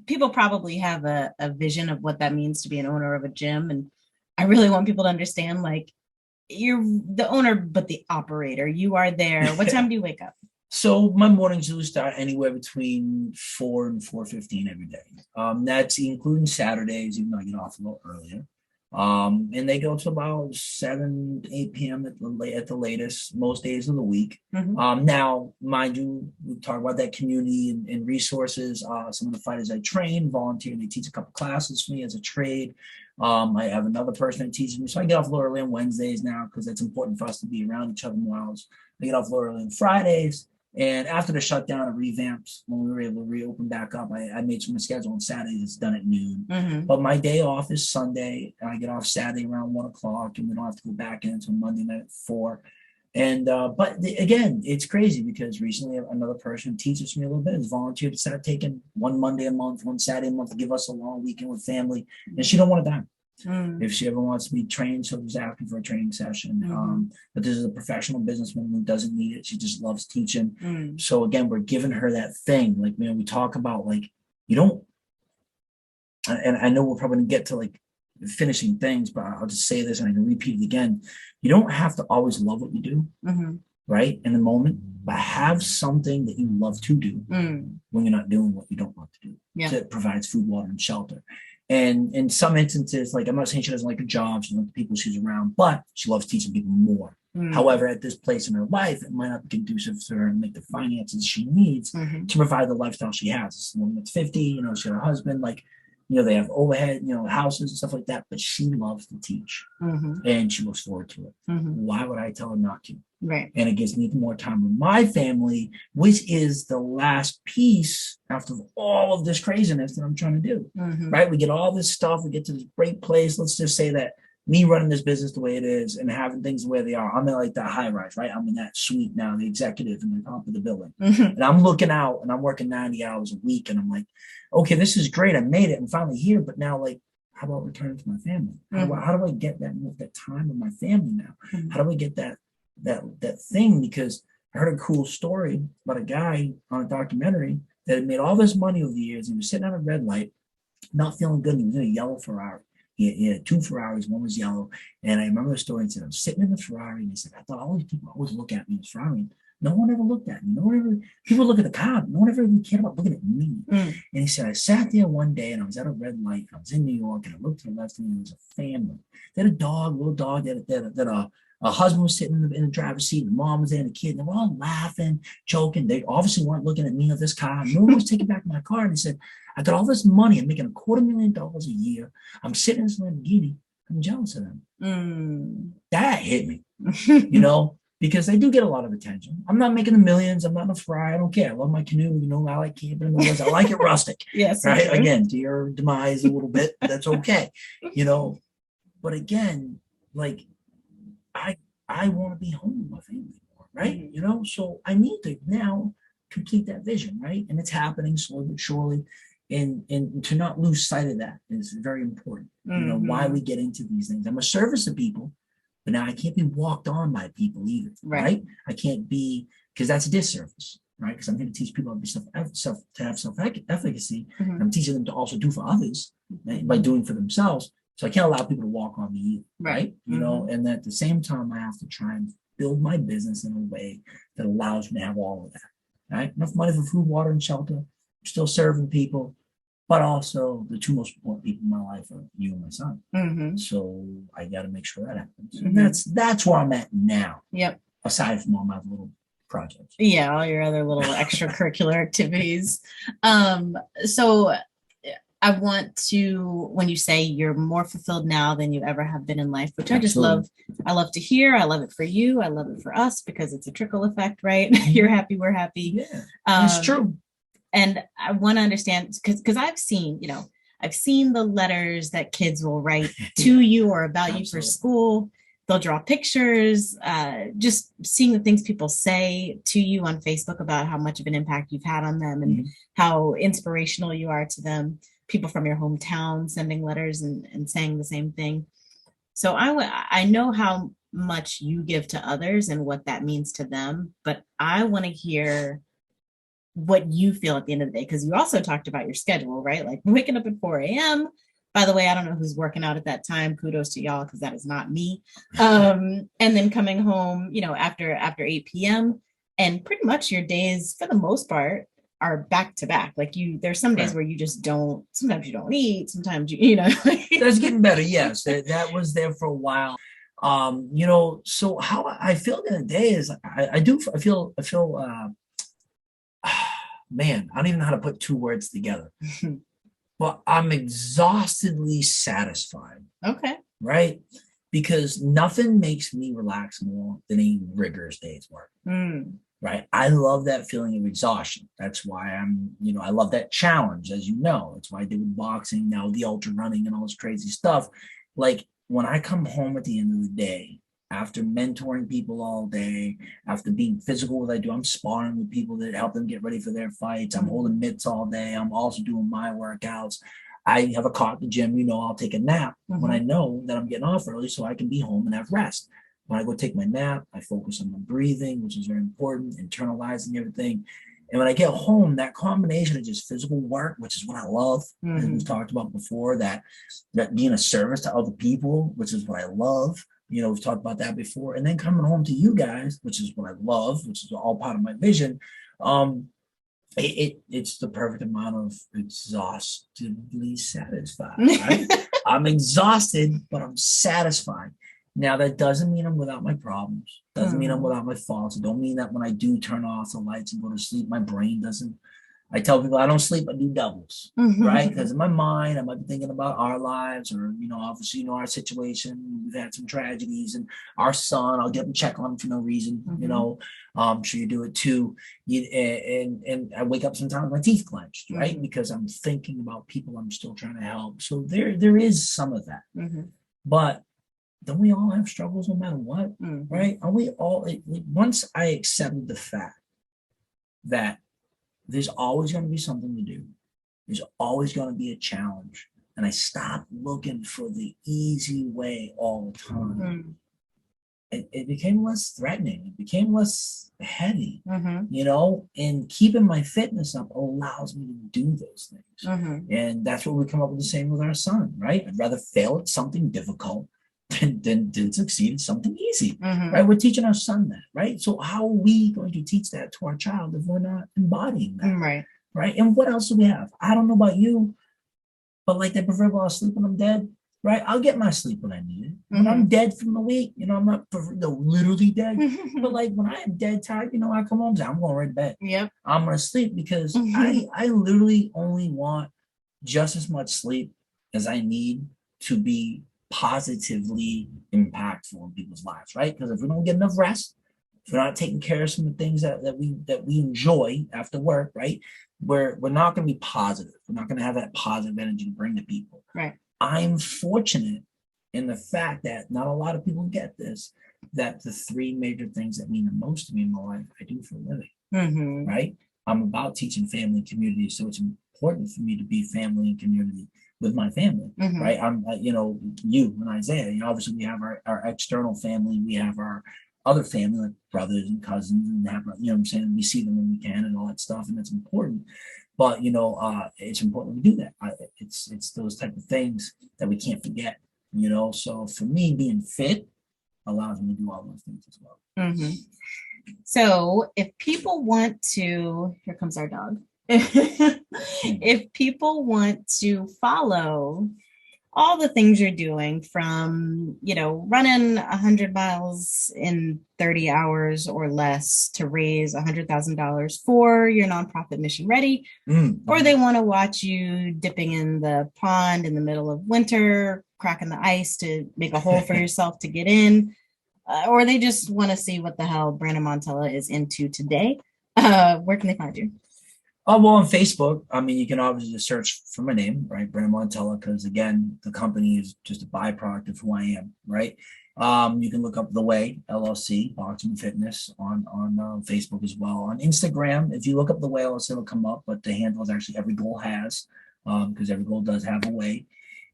people probably have a vision of what that means to be an owner of a gym. And I really want people to understand, like, you're the owner, but the operator. You are there. What time do you wake up? So my mornings do start anywhere between 4 and 4:15 every day. That's including Saturdays, even though I get off a little earlier. And they go to about 7, 8 p.m. at the latest, most days of the week. Now, mind you, we talk about that community and resources. Some of the fighters I train, volunteer, and they teach a couple classes for me as a trade. I have another person that teaches me. So I get off a little early on Wednesdays now because it's important for us to be around each other more hours. I get off a little early on Fridays. And after the shutdown and revamps, when we were able to reopen back up, I made some schedule on Saturdays. It's done at noon. But my day off is Sunday. And I get off Saturday around 1 o'clock, and we don't have to go back in until Monday night at 4. And again, it's crazy because recently another person teaches me a little bit, has volunteered to start taking one Monday a month, one Saturday a month to give us a long weekend with family. And she don't want to die. If she ever wants to be trained, she'll just ask me for a training session. But this is a professional businesswoman who doesn't need it. She just loves teaching. So again, we're giving her that thing. Like, we talk about, like, you don't, and I know we're probably gonna get to like finishing things, but I'll just say this and I can repeat it again. You don't have to always love what you do, right? In the moment, but have something that you love to do when you're not doing what you don't love to do. That provides food, water, and shelter. And in some instances, like, I'm not saying she doesn't like her job, she doesn't like the people she's around, but she loves teaching people more. However, at this place in her life, it might not be conducive to her and make the finances she needs to provide the lifestyle she has. It's a woman that's 50, she had her husband, like, they have overhead, houses and stuff like that, but she loves to teach and she looks forward to it. Why would I tell her not to? Right. And it gives me more time with my family, which is the last piece after all of this craziness that I'm trying to do. Right. We get all this stuff. We get to this great place. Let's just say that me running this business the way it is and having things the way they are, I'm in like that high rise, right? I'm in that suite now, the executive in the top of the building. And I'm looking out and I'm working 90 hours a week. And I'm like, okay, this is great. I made it. I'm finally here. But now, like, how about returning to my family? How do I get that time with my family now? How do I get that thing? Because I heard a cool story about a guy on a documentary that had made all this money over the years. He was sitting at a red light, not feeling good. He was in a yellow Ferrari. He had 2 Ferraris, one was yellow. And I remember the story and said, I'm sitting in the Ferrari. And he said, I thought all these people always look at me in this Ferrari. No one ever looked at me. People look at the car. No one ever even cared about looking at me. And he said, I sat there one day and I was at a red light. I was in New York and I looked to the left and there was a family. They had a little dog that a husband was sitting in the driver's seat, and mom was there, and the kid, and they were all laughing, joking. They obviously weren't looking at me or this car. No one was taking back my car. And he said, I got all this money. I'm making $250,000 a year. I'm sitting in this Lamborghini. I'm jealous of them. That hit me, because they do get a lot of attention. I'm not making the millions. I'm not in a Ferrari. I don't care. I love my canoe. I like camping in the woods. I like it rustic. Yes. Right. Again, to your demise a little bit. That's okay. But again, like, I want to be home with my family more, right? So I need to now complete that vision, right? And it's happening slowly but surely. And to not lose sight of that is very important. Why we get into these things. I'm a service to people, but now I can't be walked on by people either, right? I can't be, because that's a disservice, right? Because I'm going to teach people to have self-efficacy. I'm teaching them to also do for others, right? By doing for themselves. So I can't allow people to walk on me either, right? And at the same time, I have to try and build my business in a way that allows me to have all of that, right? Enough money for food, water, and shelter. I'm still serving people, but also the 2 most important people in my life are you and my son. So I got to make sure that happens. And that's where I'm at now. Yep. Aside from all my little projects. Yeah, all your other little extracurricular activities. So I want to, when you say you're more fulfilled now than you ever have been in life, which I just love. I love to hear. I love it for you. I love it for us because it's a trickle effect, right? You're happy, we're happy. Yeah, it's true. And I want to understand because I've seen the letters that kids will write to you or about you for school. they'll draw pictures, just seeing the things people say to you on Facebook about how much of an impact you've had on them and how inspirational you are to them. People from your hometown sending letters and saying the same thing. So I know how much you give to others and what that means to them, but I want to hear what you feel at the end of the day, because you also talked about your schedule, right? Like waking up at 4 a.m. By the way, I don't know who's working out at that time. Kudos to y'all, because that is not me. And then coming home, after 8 p.m. And pretty much your days, for the most part, are back to back. Like there's some days where you just don't. Sometimes you don't eat. Sometimes That's getting better. Yes, that was there for a while. So how I feel the other day is I feel man, I don't even know how to put two words together. But I'm exhaustedly satisfied. Okay. Right? Because nothing makes me relax more than a rigorous day's work. Right? I love that feeling of exhaustion. That's why I love that challenge, as you know. That's why I did with boxing, now the ultra running and all this crazy stuff. Like when I come home at the end of the day, after mentoring people all day, after being physical what I do, I'm sparring with people that help them get ready for their fights. I'm holding mitts all day. I'm also doing my workouts. I have a car at the gym, I'll take a nap when I know that I'm getting off early so I can be home and have rest. When I go take my nap, I focus on my breathing, which is very important, internalizing everything. And when I get home, that combination of just physical work, which is what I love, as we've talked about before, that being a service to other people, which is what I love. We've talked about that before. And then coming home to you guys, which is what I love, which is all part of my vision. It's the perfect amount of exhaustively satisfied, right? I'm exhausted, but I'm satisfied. Now, that doesn't mean I'm without my problems. Doesn't mean I'm without my faults. It don't mean that when I do turn off the lights and go to sleep, my brain doesn't. I tell people I don't sleep, I do doubles, right? Because in my mind, I might be thinking about our lives or, obviously, our situation. We've had some tragedies and our son, I'll get him check on him for no reason, I'm sure you do it too. And I wake up sometimes with my teeth clenched, right? Because I'm thinking about people I'm still trying to help. So there is some of that. But don't we all have struggles no matter what, right? Are we all, once I accepted the fact that there's always going to be something to do, there's always going to be a challenge, and I stopped looking for the easy way all the time, it became less threatening. It became less heavy, and keeping my fitness up allows me to do those things. And that's what we come up with the same with our son, right? I'd rather fail at something difficult than succeed at something easy, right? We're teaching our son that, right? So how are we going to teach that to our child if we're not embodying that, right? And what else do we have? I don't know about you, but like the proverbial I'll sleep when I'm dead, right? I'll get my sleep when I need it. When I'm dead from the week, I'm not literally dead, but like when I am dead tired, I come home and say, I'm going right to bed. Yep. I'm going to sleep because I literally only want just as much sleep as I need to be positively impactful in people's lives, right? Because if we don't get enough rest, if we're not taking care of some of the things that we enjoy after work, right? We're not going to be positive. We're not going to have that positive energy to bring to people. Right. I'm fortunate in the fact that not a lot of people get this, that the three major things that mean the most to me in my life, I do for a living, right? I'm about teaching family and community, so it's important for me to be family and community with my family, right? I'm, you and Isaiah, obviously we have our external family, we have our other family, like brothers and cousins, and have, what I'm saying, we see them when we can and all that stuff, and that's important. But, it's important we do that. It's those type of things that we can't forget, So for me, being fit allows me to do all those things as well. So if people want to, here comes our dog. If people want to follow all the things you're doing, from running 100 miles in 30 hours or less to raise $100,000 for your nonprofit Mission Ready, or they want to watch you dipping in the pond in the middle of winter, cracking the ice to make a hole for yourself to get in, or they just want to see what the hell Brandon Montella is into today, where can they find you? Well, on Facebook, you can obviously just search for my name, right? Brandon Montella, because again, the company is just a byproduct of who I am, right? You can look up The Way LLC, Boxing and Fitness on Facebook as well. On Instagram, if you look up The Way LLC, it'll come up, but the handle is actually Every Goal Has, because every goal does have a way.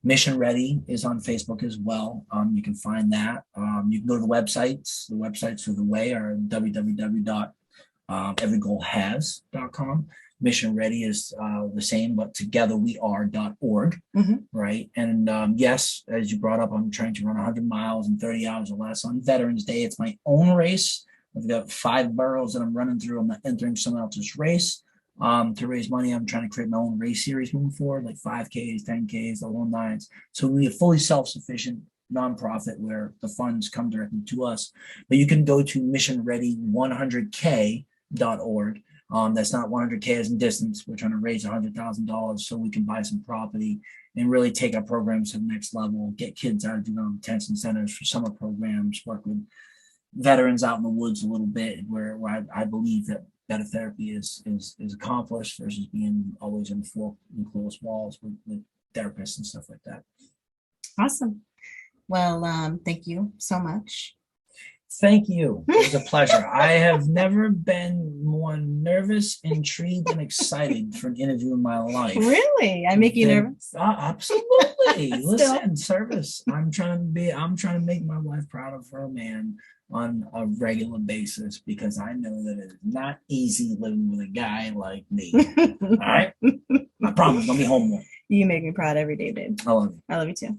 Mission Ready is on Facebook as well. You can find that. You can go to the websites. The websites for The Way are www.everygoalhas.com. Mission Ready is the same, but togetherweare.org, right? And yes, as you brought up, I'm trying to run 100 miles in 30 hours or less on Veterans Day. It's my own race. I've got 5 boroughs that I'm running through. I'm not entering someone else's race. To raise money, I'm trying to create my own race series moving forward, like 5Ks, 10Ks, the whole nines. So we'll be a fully self-sufficient nonprofit where the funds come directly to us. But you can go to missionready100k.org. That's not 100K as in distance. We're trying to raise $100,000 so we can buy some property and really take our programs to the next level, get kids out of detention centers for summer programs, work with veterans out in the woods a little bit, where I believe that better therapy is accomplished versus being always in four enclosed walls with therapists and stuff like that. Awesome. Well, thank you so much. Thank you. It was a pleasure. I have never been more nervous, intrigued, and excited for an interview in my life. Really? I make you nervous? Absolutely. Listen, service. I'm trying to make my wife proud of her man on a regular basis, because I know that it is not easy living with a guy like me. All right? I promise, I'll be home more. You make me proud every day, babe. I love you. I love you too.